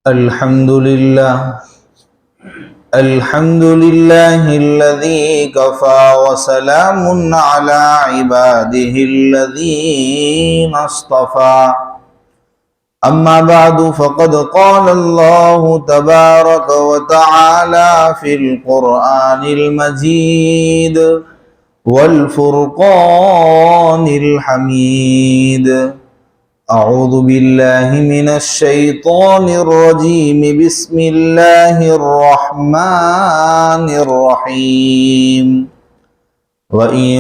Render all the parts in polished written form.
الحمد لله الحمد لله الذي كفى وسلام على عباده الذين اصطفى أما بعد فقد قال الله تبارك وتعالى في القرآن المجيد والفرقان الحميد. أعوذ بالله من الشيطان الرجيم. بسم الله الرحمن الرحيم. وَإِن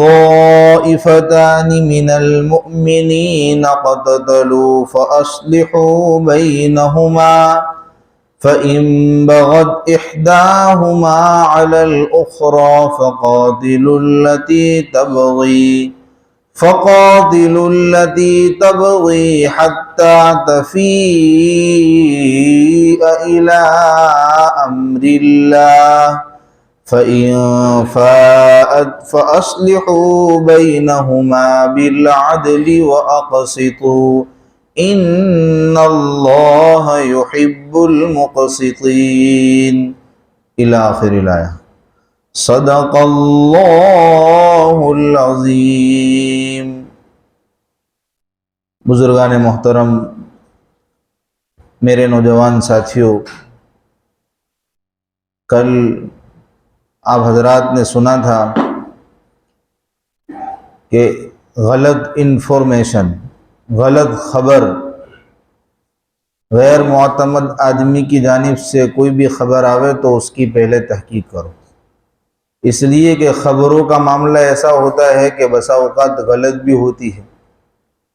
طَائِفَتَانِ مِنَ الْمُؤْمِنِينَ اقْتَتَلُوا فَأَصْلِحُوا بَيْنَهُمَا فَإِن بَغَتْ إِحْدَاهُمَا عَلَى الْأُخْرَى فقاتلوا التي تبغي حتى تفيء إلى أمر الله فإن فاءت فأصلحوا بينهما بالعدل وأقسطوا إن الله يحب المقسطين إلى آخر الآية. صدق اللہ العظیم. بزرگان محترم، میرے نوجوان ساتھیوں، کل آپ حضرات نے سنا تھا کہ غلط انفارمیشن، غلط خبر، غیر معتمد آدمی کی جانب سے کوئی بھی خبر آوے تو اس کی پہلے تحقیق کرو، اس لیے کہ خبروں کا معاملہ ایسا ہوتا ہے کہ بسا اوقات غلط بھی ہوتی ہے،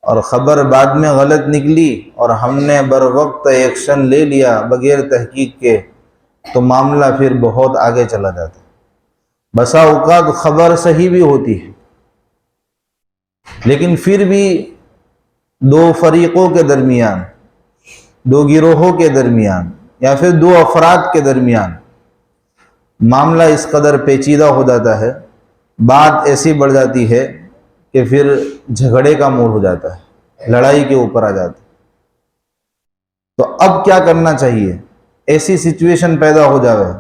اور خبر بعد میں غلط نکلی اور ہم نے بر وقت ایکشن لے لیا بغیر تحقیق کے تو معاملہ پھر بہت آگے چلا جاتا ہے. بسا اوقات خبر صحیح بھی ہوتی ہے لیکن پھر بھی دو فریقوں کے درمیان، دو گروہوں کے درمیان یا پھر دو افراد کے درمیان معاملہ اس قدر پیچیدہ ہو جاتا ہے، بات ایسی بڑھ جاتی ہے کہ پھر جھگڑے کا موڑ ہو جاتا ہے، لڑائی کے اوپر آ جاتا ہے. تو اب کیا کرنا چاہیے؟ ایسی سچویشن پیدا ہو جاوے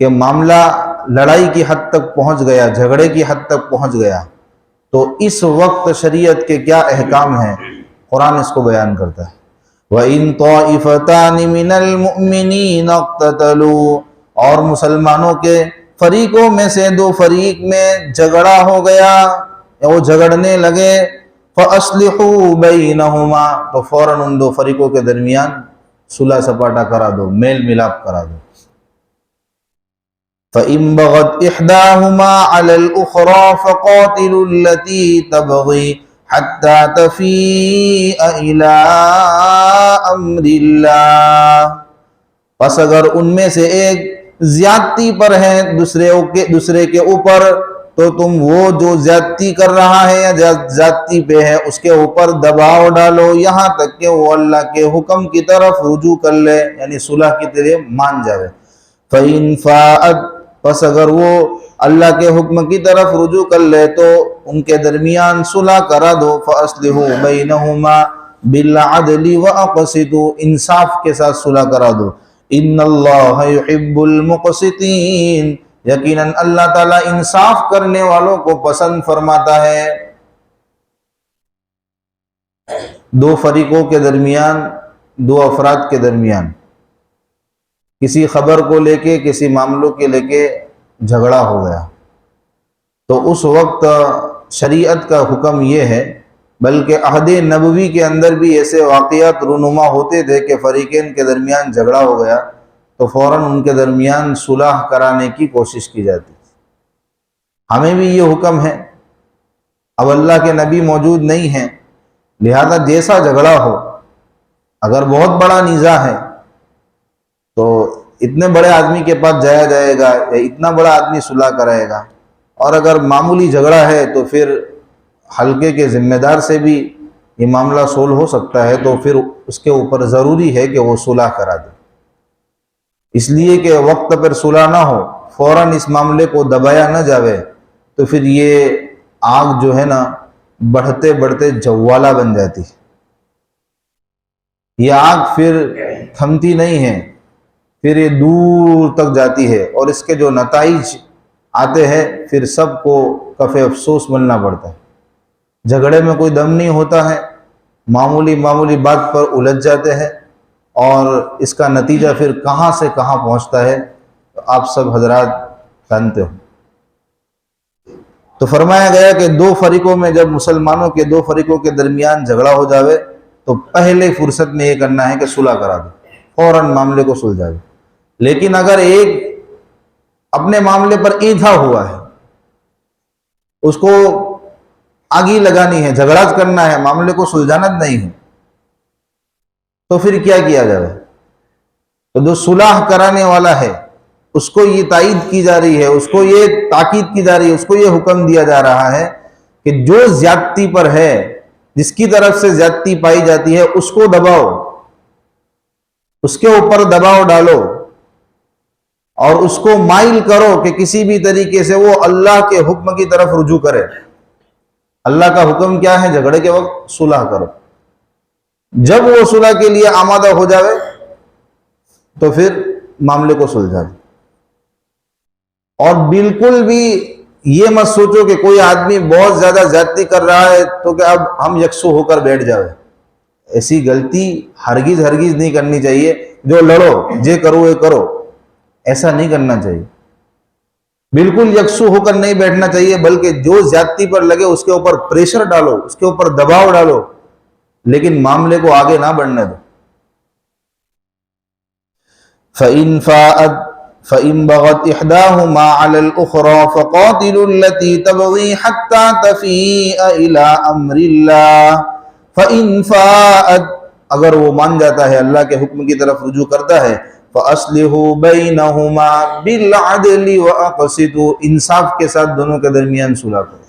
کہ معاملہ لڑائی کی حد تک پہنچ گیا، جھگڑے کی حد تک پہنچ گیا، تو اس وقت شریعت کے کیا احکام ہیں قرآن اس کو بیان کرتا ہے. وَإِن طَائِفَتَانِ مِنَ الْمُؤْمِنِينَ اقْتَتَلُوا، اور مسلمانوں کے فریقوں میں سے دو فریق میں جھگڑا ہو گیا یا وہ جھگڑنے لگے، فَأَصْلِحُوا بَيْنَهُمَا، تو فوراً ان دو فریقوں کے درمیان صلح سپاٹا کرا دو، میل ملاپ کرا دو. فَإِن بَغَتْ إِحْدَاهُمَا عَلَى الْأُخْرَى فَقَاتِلُوا الَّتِي تَبْغِي حَتَّى تَفِيءَ إِلَىٰ أَمْرِ اللَّهِ، پس اگر ان میں سے ایک زیادتی پر ہے دوسرے کے اوپر تو تم وہ جو زیادتی کر رہا ہے یا زیادتی پہ ہے اس کے اوپر دباؤ ڈالو یہاں تک کہ وہ اللہ کے حکم کی طرف رجوع کر لے، یعنی صلح کی طرف مان جائے. فَإِن فَاءَتْ، پس اگر وہ اللہ کے حکم کی طرف رجوع کر لے تو ان کے درمیان صلح کرا دو. فَأَصْلِحُوا بَيْنَهُمَا بِالْعَدْلِ وَأَقْسِطُوا، انصاف کے ساتھ صلح کرا دو. ان اللہ یحب المقسطین، یقیناً اللہ تعالیٰ انصاف کرنے والوں کو پسند فرماتا ہے. دو فریقوں کے درمیان، دو افراد کے درمیان کسی خبر کو لے کے، کسی معاملوں کے لے کے جھگڑا ہو گیا تو اس وقت شریعت کا حکم یہ ہے، بلکہ عہد نبوی کے اندر بھی ایسے واقعات رونما ہوتے تھے کہ فریقین کے درمیان جھگڑا ہو گیا تو فوراً ان کے درمیان صلح کرانے کی کوشش کی جاتی تھی. ہمیں بھی یہ حکم ہے. اب اللہ کے نبی موجود نہیں ہیں، لہذا جیسا جھگڑا ہو، اگر بہت بڑا نزاع ہے تو اتنے بڑے آدمی کے پاس جایا جائے گا یا اتنا بڑا آدمی صلح کرائے گا، اور اگر معمولی جھگڑا ہے تو پھر حلقے کے ذمہ دار سے بھی یہ معاملہ سولو ہو سکتا ہے، تو پھر اس کے اوپر ضروری ہے کہ وہ صلح کرا دے. اس لیے کہ وقت پر صلح نہ ہو، فوراً اس معاملے کو دبایا نہ جاوے تو پھر یہ آگ جو ہے نا بڑھتے بڑھتے جوالہ بن جاتی ہے. یہ آگ پھر تھمتی نہیں ہے، پھر یہ دور تک جاتی ہے، اور اس کے جو نتائج آتے ہیں پھر سب کو کف افسوس ملنا پڑتا ہے۔ جھگڑے میں کوئی دم نہیں ہوتا ہے، معمولی معمولی بات پر الجھ جاتے ہیں، اور اس کا نتیجہ پھر کہاں سے کہاں پہنچتا ہے تو آپ سب حضرات جانتے ہو۔ تو فرمایا گیا کہ دو فریقوں میں، جب مسلمانوں کے دو فریقوں کے درمیان جھگڑا ہو جاوے تو پہلے فرصت میں یہ کرنا ہے کہ صلح کرا دو، فوراً معاملے کو سلجھا دو۔ لیکن اگر ایک اپنے معاملے پر ایندھا ہوا ہے، اس کو آگی لگانی ہے، جھگڑا کرنا ہے، معاملے کو سلجھانا نہیں ہے، تو پھر کیا کیا جائے؟ تو جو صلح کرانے والا ہے اس کو یہ تائید کی جا رہی ہے، اس کو یہ تاکید کی جا رہی ہے، اس کو یہ حکم دیا جا رہا ہے کہ جو زیادتی پر ہے، جس کی طرف سے زیادتی پائی جاتی ہے، اس کو دباؤ، اس کے اوپر دباؤ ڈالو، اور اس کو مائل کرو کہ کسی بھی طریقے سے وہ اللہ کے حکم کی طرف رجوع کرے۔ اللہ کا حکم کیا ہے؟ جھگڑے کے وقت صلح کرو۔ جب وہ صلح کے لیے آمادہ ہو جاوے تو پھر معاملے کو سلجھا دو۔ اور بالکل بھی یہ مت سوچو کہ کوئی آدمی بہت زیادہ زیادتی کر رہا ہے تو کہ اب ہم یکسو ہو کر بیٹھ جاوے۔ ایسی غلطی ہرگز ہرگز نہیں کرنی چاہیے۔ جو لڑو، جے کرو یہ کرو، ایسا نہیں کرنا چاہیے۔ بالکل یکسو ہو کر نہیں بیٹھنا چاہیے، بلکہ جو زیادتی پر لگے اس کے اوپر پریشر ڈالو، اس کے اوپر دباؤ ڈالو، لیکن معاملے کو آگے نہ بڑھنے دو۔ فَإِن فَاءَتْ فَإِن بَغَتْ إِحْدَاهُمَا عَلَى الْأُخْرَى فَقَاتِلُوا الَّتِي تَبْغِي حَتَّى تَفِيءَ إِلَىٰ أَمْرِ اللَّهِ فَإِن فَاءَتْ، اگر وہ مان جاتا ہے، اللہ کے حکم کی طرف رجوع کرتا ہے، فَأَصْلِحُوا بَيْنَهُمَا بِالْعَدْلِ وَأَقْسِطُوا، انصاف کے ساتھ دونوں کے درمیان صلح کرو۔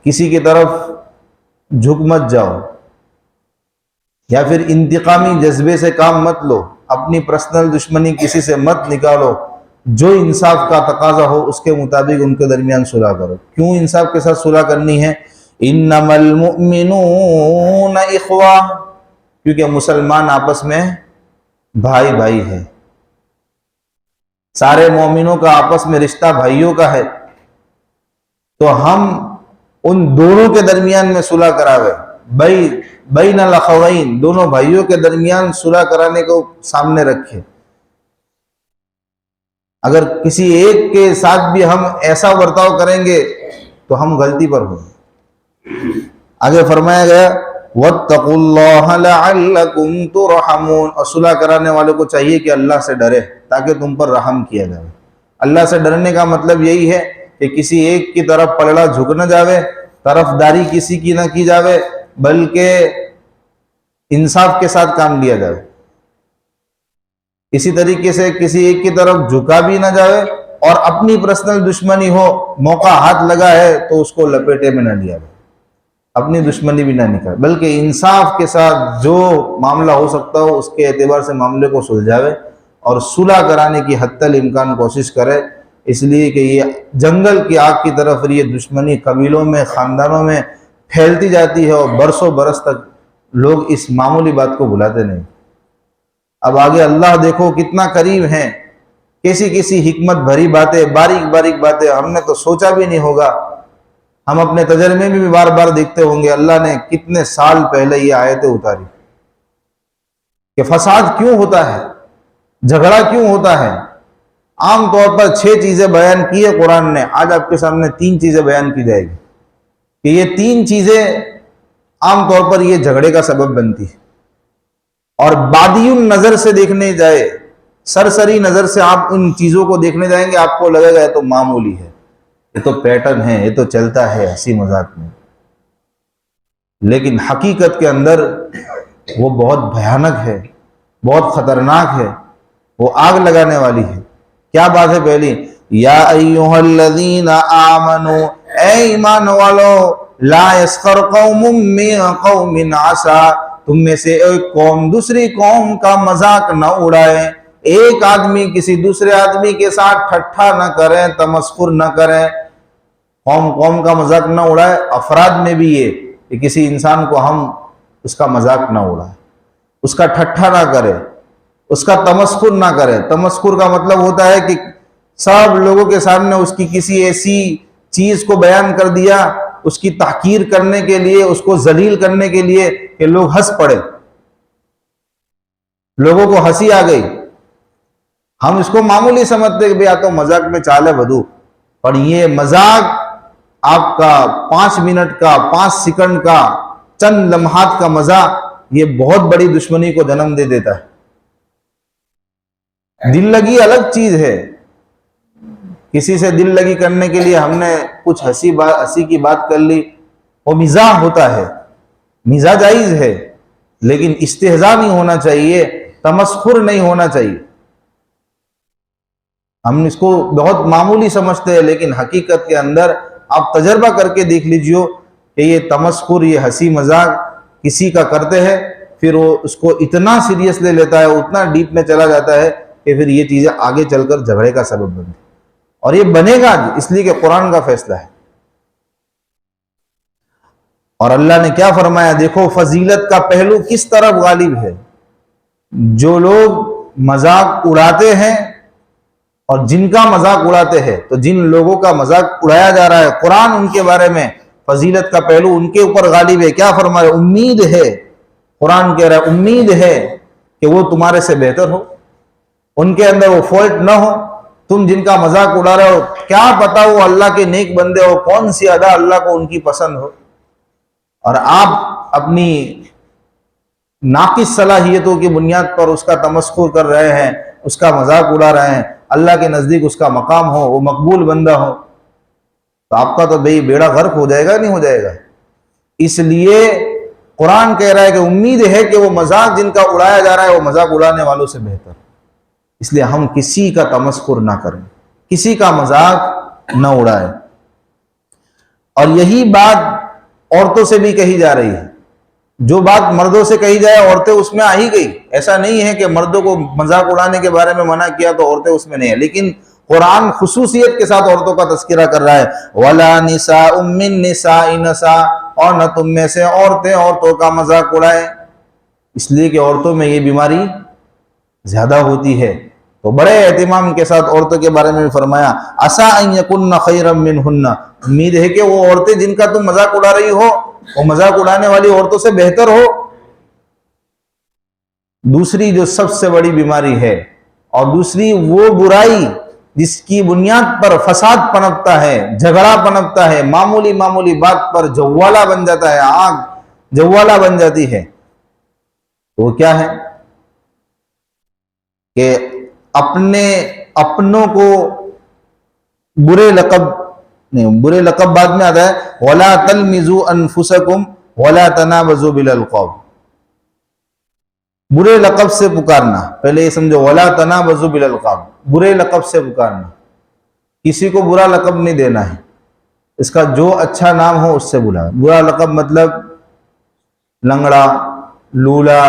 کسی کی طرف جھک مت جاؤ، یا پھر انتقامی جذبے سے کام مت لو، اپنی پرسنل دشمنی کسی سے مت نکالو۔ جو انصاف کا تقاضا ہو اس کے مطابق ان کے درمیان صلح کرو۔ کیوں انصاف کے ساتھ صلح کرنی ہے؟ انما المؤمنون اخوہ، کیونکہ مسلمان آپس میں بھائی بھائی ہے، سارے مومنوں کا آپس میں رشتہ بھائیوں کا ہے، تو ہم ان دونوں کے درمیان میں صلح کراوے، بین الاخوین، دونوں بھائیوں کے درمیان صلح کرانے کو سامنے رکھے۔ اگر کسی ایک کے ساتھ بھی ہم ایسا برتاؤ کریں گے تو ہم غلطی پر ہوں گے۔ آگے فرمایا گیا وَاتَّقُوا اللَّهَ لَعَلَّكُمْ تُرْحَمُونَ، اور صلح کرانے والوں کو چاہیے کہ اللہ سے ڈرے تاکہ تم پر رحم کیا جائے۔ اللہ سے ڈرنے کا مطلب یہی ہے کہ کسی ایک کی طرف پلڑا جھک نہ جاوے، طرفداری کسی کی نہ کی جاوے، بلکہ انصاف کے ساتھ کام لیا جائے۔ اسی طریقے سے کسی ایک کی طرف جھکا بھی نہ جائے، اور اپنی پرسنل دشمنی ہو، موقع ہاتھ لگا ہے تو اس کو لپیٹے میں نہ لیا جائے، اپنی دشمنی بھی نہ نکالے، بلکہ انصاف کے ساتھ جو معاملہ ہو سکتا ہو اس کے اعتبار سے معاملے کو سلجھاوے اور صلح کرانے کی حتی الامکان کوشش کرے۔ اس لیے کہ یہ جنگل کی آگ کی طرف یہ دشمنی قبیلوں میں، خاندانوں میں پھیلتی جاتی ہے، اور برسوں برس تک لوگ اس معمولی بات کو بھلاتے نہیں۔ اب آگے اللہ دیکھو کتنا قریب ہیں، کیسی کیسی حکمت بھری باتیں، باریک باریک باتیں ہم نے تو سوچا بھی نہیں ہوگا، ہم اپنے تجربے میں بھی بار بار دیکھتے ہوں گے اللہ نے کتنے سال پہلے یہ آیتیں اتاری کہ فساد کیوں ہوتا ہے، جھگڑا کیوں ہوتا ہے۔ عام طور پر 6 چیزیں بیان کی ہے قرآن نے، آج آپ کے سامنے 3 چیزیں بیان کی جائے گی کہ یہ 3 چیزیں عام طور پر یہ جھگڑے کا سبب بنتی ہے۔ اور بادی نظر سے دیکھنے جائے، سرسری نظر سے آپ ان چیزوں کو دیکھنے جائیں گے، آپ کو لگے گا یہ تو معمولی ہے، یہ تو پیٹرن ہے، یہ تو چلتا ہے ہنسی مذاق میں، لیکن حقیقت کے اندر وہ بہت بھیانک ہے، بہت خطرناک ہے، وہ آگ لگانے والی ہے۔ کیا بات ہے پہلی؟ یا ایھا الذین آمنوا، اے ایمان والو، لا یسخر قوم من قوم عسى، تم میں سے ایک قوم دوسری قوم کا مذاق نہ اڑائے، ایک آدمی کسی دوسرے آدمی کے ساتھ ٹھٹھا نہ کریں، تمسخر نہ کریں، قوم کا مذاق نہ اڑائے۔ افراد میں بھی یہ کہ کسی انسان کو ہم اس کا مذاق نہ اڑائے، اس کا ٹھٹھا نہ کرے، اس کا تمسخر نہ کرے۔ تمسخر کا مطلب ہوتا ہے کہ سب لوگوں کے سامنے اس کی کسی ایسی چیز کو بیان کر دیا، اس کی تحقیر کرنے کے لیے، اس کو ذلیل کرنے کے لیے کہ لوگ ہنس پڑے، لوگوں کو ہنسی آ گئی۔ ہم اس کو معمولی سمجھتے کہ یا تو مذاق میں چال ہے بدو، پر یہ مذاق آپ کا 5 منٹ کا، 5 سیکنڈ کا، چند لمحات کا مزہ یہ بہت بڑی دشمنی کو جنم دے دیتا ہے۔ دل لگی الگ چیز ہے، کسی سے دل لگی کرنے کے لیے ہم نے کچھ ہنسی کی بات کر لی، وہ مزاح ہوتا ہے، مزاح جائز ہے، لیکن استہزاء نہیں ہونا چاہیے، تمسخر نہیں ہونا چاہیے۔ ہم اس کو بہت معمولی سمجھتے ہیں، لیکن حقیقت کے اندر آپ تجربہ کر کے دیکھ لیجیے کہ یہ تمسخر، یہ ہنسی مذاق کسی کا کرتے ہیں، پھر وہ اس کو اتنا سیریس لے لیتا ہے، اتنا ڈیپ میں چلا جاتا ہے کہ پھر یہ چیزیں آگے چل کر جھگڑے کا سبب بنتی، اور یہ بنے گا اس لیے کہ قرآن کا فیصلہ ہے۔ اور اللہ نے کیا فرمایا، دیکھو فضیلت کا پہلو کس طرف غالب ہے۔ جو لوگ مذاق اڑاتے ہیں اور جن کا مذاق اڑاتے ہیں، تو جن لوگوں کا مذاق اڑایا جا رہا ہے، قرآن ان کے بارے میں فضیلت کا پہلو ان کے اوپر غالب ہے۔ کیا فرمایا، امید ہے، قرآن کہہ رہا ہے امید ہے کہ وہ تمہارے سے بہتر ہو، ان کے اندر وہ فالٹ نہ ہو۔ تم جن کا مذاق اڑا رہے ہو، کیا پتا وہ اللہ کے نیک بندے ہو، کون سی ادا اللہ کو ان کی پسند ہو، اور آپ اپنی ناقص صلاحیتوں کی بنیاد پر اس کا تمسخر کر رہے ہیں، اس کا مذاق اڑا رہے ہیں۔ اللہ کے نزدیک اس کا مقام ہو، وہ مقبول بندہ ہو، تو آپ کا تو بھئی بیڑا غرق ہو جائے گا، نہیں ہو جائے گا۔ اس لیے قرآن کہہ رہا ہے کہ امید ہے کہ وہ مذاق جن کا اڑایا جا رہا ہے وہ مذاق اڑانے والوں سے بہتر، اس لیے ہم کسی کا تمسخر نہ کریں، کسی کا مذاق نہ اڑائیں۔ اور یہی بات عورتوں سے بھی کہی جا رہی ہے، جو بات مردوں سے کہی جائے عورتیں اس میں آ ہی گئی۔ ایسا نہیں ہے کہ مردوں کو مذاق اڑانے کے بارے میں منع کیا تو عورتیں اس میں نہیں ہیں، لیکن قرآن خصوصیت کے ساتھ عورتوں کا تذکرہ کر رہا ہے، وَلَا نِسَاءٌ مِّن نِّسَاءِ نَسَاء، اور نہ تم میں سے عورتیں عورتوں کا مذاق اڑائیں، اس لیے کہ عورتوں میں یہ بیماری زیادہ ہوتی ہے۔ تو بڑے اہتمام کے ساتھ عورتوں کے بارے میں بھی فرمایا، عَسَىٰ أَن يَكُنَّ خَيْرًا مِّنْهُنَّ، امید ہے کہ وہ عورتیں جن کا تم مذاق اڑا رہی ہو وہ مذاق اڑانے والی عورتوں سے بہتر ہو۔ دوسری جو سب سے بڑی بیماری ہے، اور دوسری وہ برائی جس کی بنیاد پر فساد پنپتا ہے، جھگڑا پنپتا ہے، معمولی معمولی بات پر جوالا بن جاتا ہے، آگ جوالا بن جاتی ہے، وہ کیا ہے کہ اپنوں کو برے لقب بعد میں آتا ہے، وَلَا تَلْمِزُوا أَنفُسَكُمْ وَلَا تَنَابَزُوا بِالْأَلْقَابِ، برے لقب سے پکارنا، پہلے یہ سمجھو، وَلَا تَنَابَزُوا بِالْأَلْقَابِ، برے لقب سے پکارنا، کسی کو برا لقب نہیں دینا ہے، اس کا جو اچھا نام ہو اس سے بلا۔ برا لقب مطلب لنگڑا، لولا،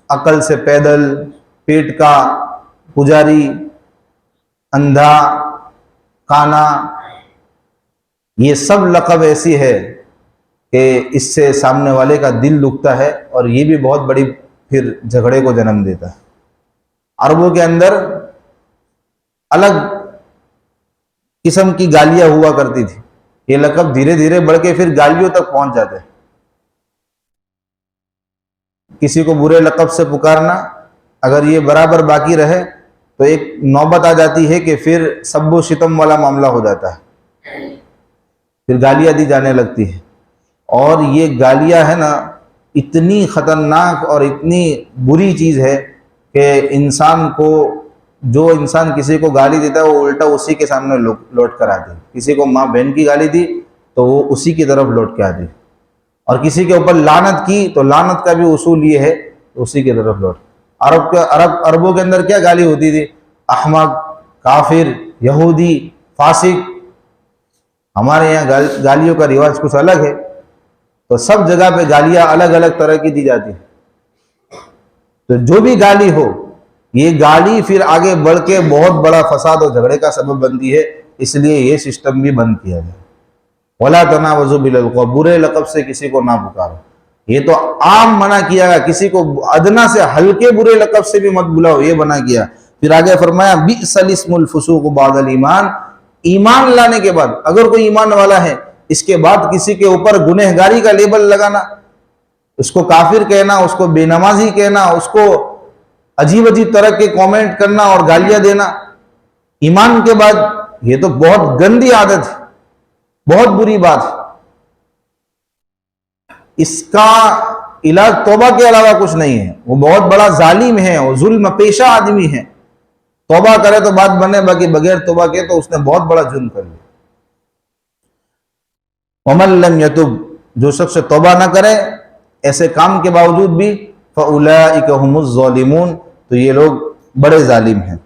عقل سے پیدل، پیٹ کا پجاری، اندھا، کانا، یہ سب لقب ایسی ہے کہ اس سے سامنے والے کا دل دکھتا ہے، اور یہ بھی بہت بڑی پھر جھگڑے کو جنم دیتا ہے۔ عربوں کے اندر الگ قسم کی گالیاں ہوا کرتی تھی، یہ لقب دھیرے دھیرے بڑھ کے پھر گالیوں تک پہنچ جاتے ہیں۔ کسی کو برے لقب سے پکارنا اگر یہ برابر باقی رہے تو ایک نوبت آ جاتی ہے کہ پھر سب و شتم والا معاملہ ہو جاتا ہے، پھر گالیاں دی جانے لگتی ہے۔ اور یہ گالیاں ہے نا اتنی خطرناک اور اتنی بری چیز ہے کہ انسان کو، جو انسان کسی کو گالی دیتا ہے وہ الٹا اسی کے سامنے لوٹ کر آتی ہے۔ کسی کو ماں بہن کی گالی دی تو وہ اسی کی طرف لوٹ کے آتی ہے، اور کسی کے اوپر لعنت کی تو لعنت کا بھی اصول یہ ہے اسی کی طرف لوٹ۔ عربوں کے اندر کیا گالی ہوتی تھی؟ احمق، کافر، یہودی، فاسق۔ ہمارے یہاں گالیوں کا رواج کچھ الگ ہے، تو سب جگہ پہ گالیاں الگ الگ طرح کی دی جاتی ہیں۔ تو جو بھی گالی ہو، یہ گالی پھر آگے بڑھ کے بہت بڑا فساد اور جھگڑے کا سبب بنتی ہے، اس لیے یہ سسٹم بھی بند کیا جائے۔ وَلَا تَنَابَزُوا بِالْأَلْقَابِ، برے لقب سے کسی کو نہ پکارو۔ یہ تو عام منع کیا گیا، کسی کو ادنا سے ہلکے برے لقب سے بھی مت بلاؤ، یہ منع کیا۔ پھر آگے فرمایا بئس الاسم الفسوق بعد الایمان، ایمان لانے کے بعد اگر کوئی ایمان والا ہے اس کے بعد کسی کے اوپر گنہگاری کا لیبل لگانا، اس کو کافر کہنا، اس کو بے نمازی کہنا، اس کو عجیب عجیب طرح کے کامنٹ کرنا اور گالیاں دینا ایمان کے بعد، یہ تو بہت گندی عادت ہے، بہت بری بات ہے۔ اس کا علاج توبہ کے علاوہ کچھ نہیں ہے، وہ بہت بڑا ظالم ہے، وہ ظلم پیشہ آدمی ہے، توبہ کرے تو بات بنے، باقی بغیر توبہ کے تو اس نے بہت بڑا جرم کر لیا۔ ومن لم یتب، جو شخص توبہ نہ کرے ایسے کام کے باوجود بھی، فاولئک هم الظالمون، تو یہ لوگ بڑے ظالم ہیں۔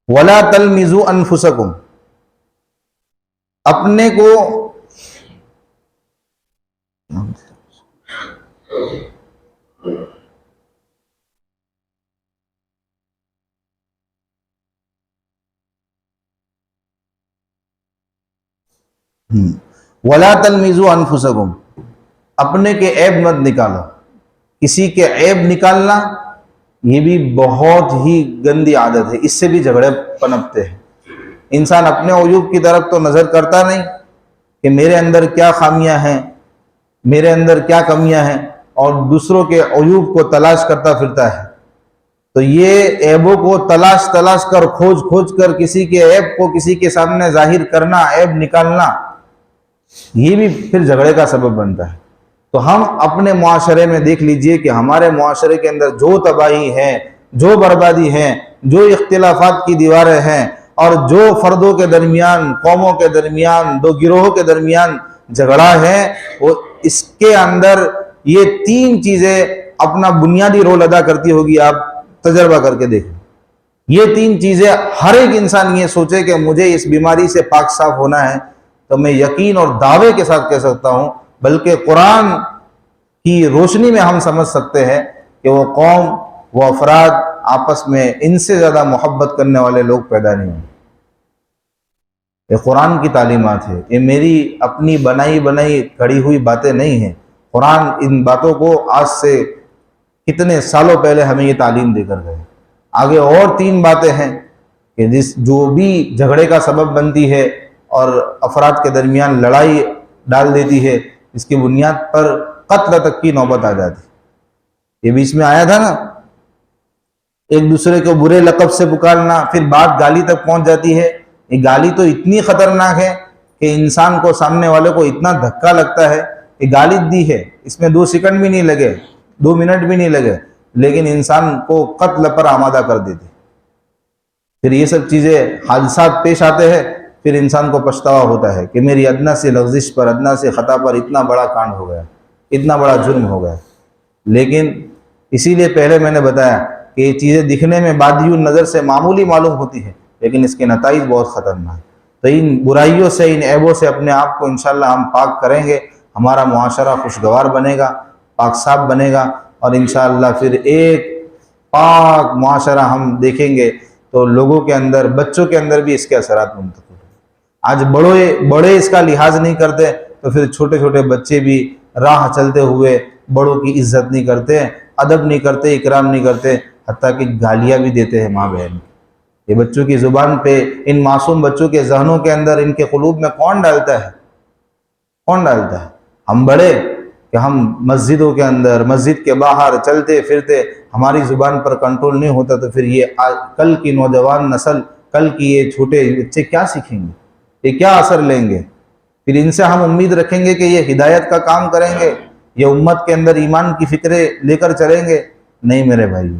ولا تلمزوا انفسکم، اپنے کو ولا تلمزوا انفسکم، اپنے کے عیب مت نکالو۔ کسی کے عیب نکالنا یہ بھی بہت ہی گندی عادت ہے، اس سے بھی جھگڑے پنپتے ہیں۔ انسان اپنے عیوب کی طرف تو نظر کرتا نہیں کہ میرے اندر کیا خامیاں ہیں، میرے اندر کیا کمیاں ہیں، اور دوسروں کے عیوب کو تلاش کرتا پھرتا ہے۔ تو یہ عیبوں کو تلاش کر کھوج کر کسی کے عیب کو کسی کے سامنے ظاہر کرنا، عیب نکالنا، یہ بھی پھر جھگڑے کا سبب بنتا ہے۔ تو ہم اپنے معاشرے میں دیکھ لیجئے کہ ہمارے معاشرے کے اندر جو تباہی ہے، جو بربادی ہے، جو اختلافات کی دیواریں ہیں، اور جو فردوں کے درمیان، قوموں کے درمیان، دو گروہوں کے درمیان جھگڑا ہے، وہ اس کے اندر یہ تین چیزیں اپنا بنیادی رول ادا کرتی ہوگی۔ آپ تجربہ کر کے دیکھیں، یہ تین چیزیں ہر ایک انسان یہ سوچے کہ مجھے اس بیماری سے پاک صاف ہونا ہے، تو میں یقین اور دعوے کے ساتھ کہہ سکتا ہوں، بلکہ قرآن کی روشنی میں ہم سمجھ سکتے ہیں کہ وہ قوم، وہ افراد آپس میں ان سے زیادہ محبت کرنے والے لوگ پیدا نہیں ہیں۔ یہ قرآن کی تعلیمات ہے، یہ میری اپنی بنائی کھڑی ہوئی باتیں نہیں ہیں۔ قرآن ان باتوں کو آج سے کتنے سالوں پہلے ہمیں یہ تعلیم دے کر گئے۔ آگے اور تین باتیں ہیں کہ جو بھی جھگڑے کا سبب بنتی ہے اور افراد کے درمیان لڑائی ڈال دیتی ہے، اس کی بنیاد پر قتل تک کی نوبت آ جاتی ہے۔ یہ بیچ میں آیا تھا نا، ایک دوسرے کو برے لقب سے پکارنا، پھر بات گالی تک پہنچ جاتی ہے۔ یہ گالی تو اتنی خطرناک ہے کہ انسان کو، سامنے والے کو اتنا دھکا لگتا ہے کہ گالی دی ہے، اس میں 2 سیکنڈ بھی نہیں لگے، 2 منٹ بھی نہیں لگے، لیکن انسان کو قتل پر آمادہ کر دیتے۔ پھر یہ سب چیزیں، حادثات پیش آتے ہیں، پھر انسان کو پچھتاوا ہوتا ہے کہ میری ادنا سی لغزش پر، ادنا سی خطا پر اتنا بڑا کانڈ ہو گیا، اتنا بڑا جرم ہو گیا۔ لیکن اسی لیے پہلے میں نے بتایا کہ یہ چیزیں دکھنے میں بادی نظر سے معمولی معلوم ہوتی ہے، لیکن اس کے نتائج بہت خطرناک۔ تو ان برائیوں سے، ان عیبوں سے اپنے آپ کو انشاءاللہ ہم پاک کریں گے، ہمارا معاشرہ خوشگوار بنے گا، پاک صاف بنے گا، اور انشاءاللہ پھر ایک پاک معاشرہ ہم دیکھیں گے تو لوگوں کے اندر، بچوں کے اندر بھی اس کے اثرات منتقل ہوں۔ آج بڑے اس کا لحاظ نہیں کرتے، تو پھر چھوٹے چھوٹے بچے بھی راہ چلتے ہوئے بڑوں کی عزت نہیں کرتے، ادب نہیں کرتے، اکرام نہیں کرتے، حتیٰ کہ گالیاں بھی دیتے ہیں ماں بہن۔ یہ بچوں کی زبان پہ، ان معصوم بچوں کے ذہنوں کے اندر، ان کے قلوب میں کون ڈالتا ہے؟ کون ڈالتا ہے؟ ہم بڑے کہ ہم مسجدوں کے اندر، مسجد کے باہر چلتے پھرتے ہماری زبان پر کنٹرول نہیں ہوتا، تو پھر یہ کل کی نوجوان نسل، کل کی یہ چھوٹے بچے کیا سیکھیں گے؟ یہ کیا اثر لیں گے؟ پھر ان سے ہم امید رکھیں گے کہ یہ ہدایت کا کام کریں گے، یہ امت کے اندر ایمان کی فکریں لے کر چلیں گے؟ نہیں میرے بھائی۔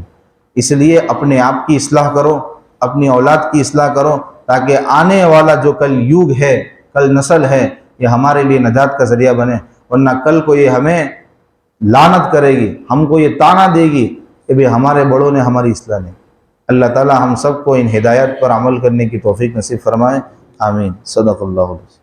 اس لیے اپنے آپ کی اصلاح کرو، اپنی اولاد کی اصلاح کرو، تاکہ آنے والا جو کل یوگ ہے، کل نسل ہے، یہ ہمارے لیے نجات کا ذریعہ بنے، ورنہ کل کو یہ ہمیں لعنت کرے گی، ہم کو یہ طعنہ دے گی کہ بھی ہمارے بڑوں نے ہماری اصلاح نہیں۔ اللہ تعالی ہم سب کو ان ہدایت پر عمل کرنے کی توفیق نصیب فرمائے، آمین۔ صدق اللہ علیہ۔